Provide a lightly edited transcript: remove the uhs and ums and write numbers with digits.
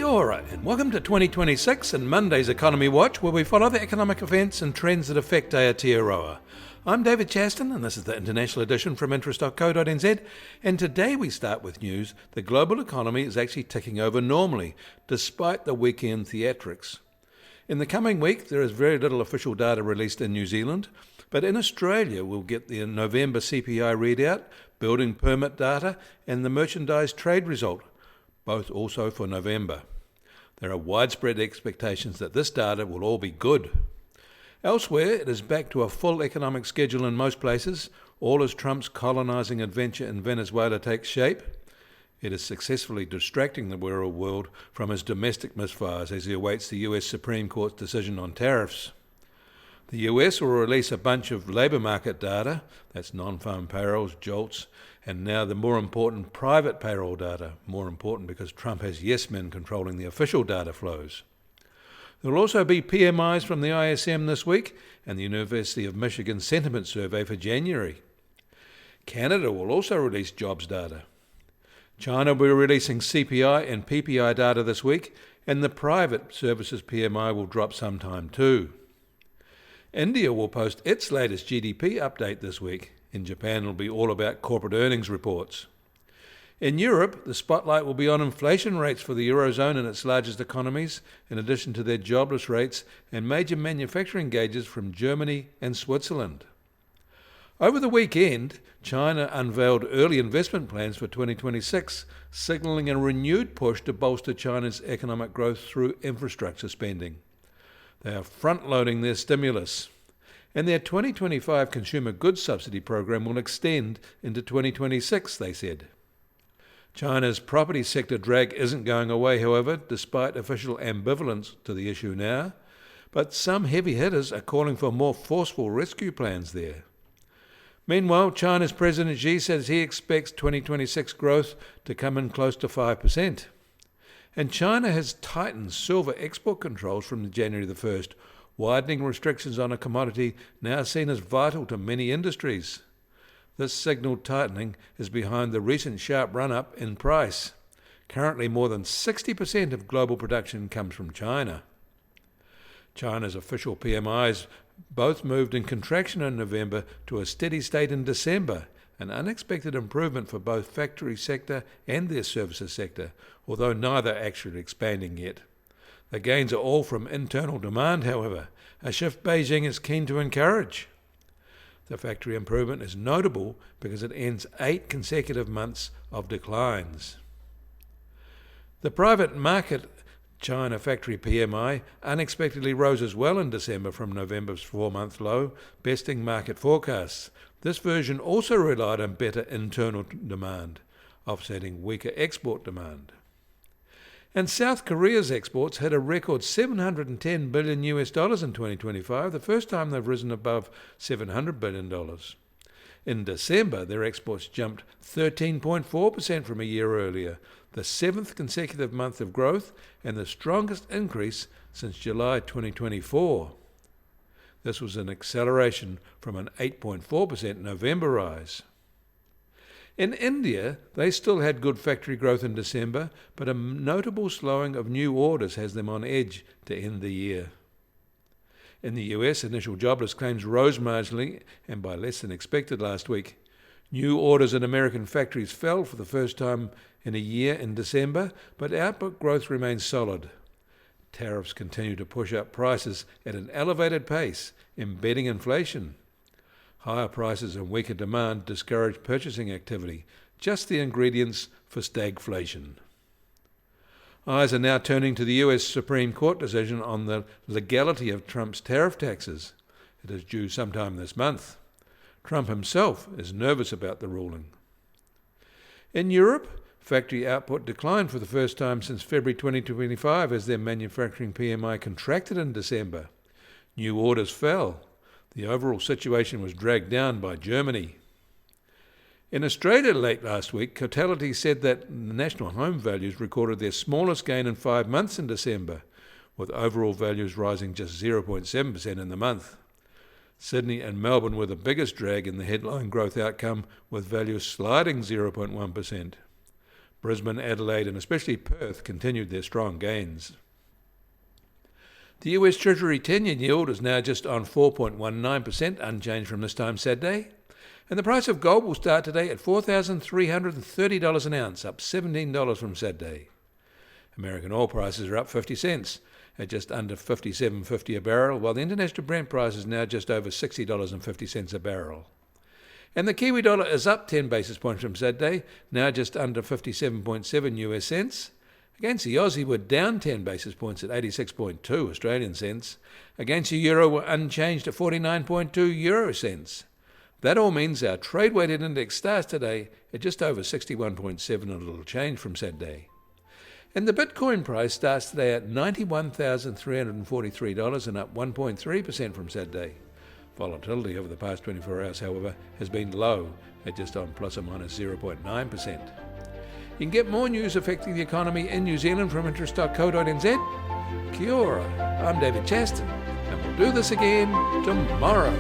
Aotearoa, and welcome to 2026 and Monday's Economy Watch, where we follow the economic events and trends that affect Aotearoa. I'm David Chaston, and this is the international edition from interest.co.nz, and today we start with news. The global economy is actually ticking over normally, despite the weekend theatrics. In the coming week, there is very little official data released in New Zealand, but in Australia we'll get the November CPI readout, building permit data, and the merchandise trade result, both also for November. There are widespread expectations that this data will all be good. Elsewhere, it is back to a full economic schedule in most places, all as Trump's colonising adventure in Venezuela takes shape. It is successfully distracting the world from his domestic misfires as he awaits the US Supreme Court's decision on tariffs. The US will release a bunch of labour market data, that's non-farm payrolls, JOLTs, and now the more important private payroll data, more important because Trump has yes-men controlling the official data flows. There will also be PMIs from the ISM this week and the University of Michigan Sentiment Survey for January. Canada will also release jobs data. China will be releasing CPI and PPI data this week, and the private services PMI will drop sometime too. India will post its latest GDP update this week. In Japan, it will be all about corporate earnings reports. In Europe, the spotlight will be on inflation rates for the Eurozone and its largest economies, in addition to their jobless rates and major manufacturing gauges from Germany and Switzerland. Over the weekend, China unveiled early investment plans for 2026, signalling a renewed push to bolster China's economic growth through infrastructure spending. They are front-loading their stimulus, and their 2025 consumer goods subsidy program will extend into 2026, they said. China's property sector drag isn't going away, however, despite official ambivalence to the issue now, but some heavy hitters are calling for more forceful rescue plans there. Meanwhile, China's President Xi says he expects 2026 growth to come in close to 5%. And China has tightened silver export controls from January the 1st, widening restrictions on a commodity now seen as vital to many industries. This signalled tightening is behind the recent sharp run-up in price. Currently, more than 60% of global production comes from China. China's official PMIs both moved in contraction in November to a steady state in December, an unexpected improvement for both factory sector and their services sector, although neither actually expanding yet. The gains are all from internal demand, however, a shift Beijing is keen to encourage. The factory improvement is notable because it ends 8 consecutive months of declines. The private market China factory PMI unexpectedly rose as well in December from November's 4-month low, besting market forecasts. This version also relied on better internal demand, offsetting weaker export demand. And South Korea's exports hit a record $710 billion in 2025, the first time they've risen above $700 billion. In December, their exports jumped 13.4% from a year earlier, the 7th consecutive month of growth and the strongest increase since July 2024. This was an acceleration from an 8.4% November rise. In India, they still had good factory growth in December, but a notable slowing of new orders has them on edge to end the year. In the US, initial jobless claims rose marginally and by less than expected last week. New orders in American factories fell for the first time in a year in December, but output growth remains solid. Tariffs continue to push up prices at an elevated pace, embedding inflation. Higher prices and weaker demand discourage purchasing activity, just the ingredients for stagflation. Eyes are now turning to the US Supreme Court decision on the legality of Trump's tariff taxes. It is due sometime this month. Trump himself is nervous about the ruling. In Europe, factory output declined for the first time since February 2025 as their manufacturing PMI contracted in December. New orders fell. The overall situation was dragged down by Germany. In Australia late last week, Cotality said that the national home values recorded their smallest gain in 5 months in December, with overall values rising just 0.7% in the month. Sydney and Melbourne were the biggest drag in the headline growth outcome, with values sliding 0.1%. Brisbane, Adelaide and especially Perth continued their strong gains. The US Treasury 10-year yield is now just on 4.19%, unchanged from this time Saturday. And the price of gold will start today at $4,330 an ounce, up $17 from Saturday. American oil prices are up 50 cents at just under $57.50 a barrel, while the international Brent price is now just over $60.50 a barrel. And the Kiwi dollar is up 10 basis points from Saturday, now just under 57.7 US cents. Against the Aussie, we're down 10 basis points at 86.2 Australian cents. Against the euro, we're unchanged at 49.2 euro cents. That all means our trade-weighted index starts today at just over 61.7, a little change from Saturday. And the Bitcoin price starts today at $91,343 and up 1.3% from Saturday. Volatility over the past 24 hours, however, has been low at just on plus or minus 0.9%. You can get more news affecting the economy in New Zealand from interest.co.nz. Kia ora, I'm David Chaston, and we'll do this again tomorrow.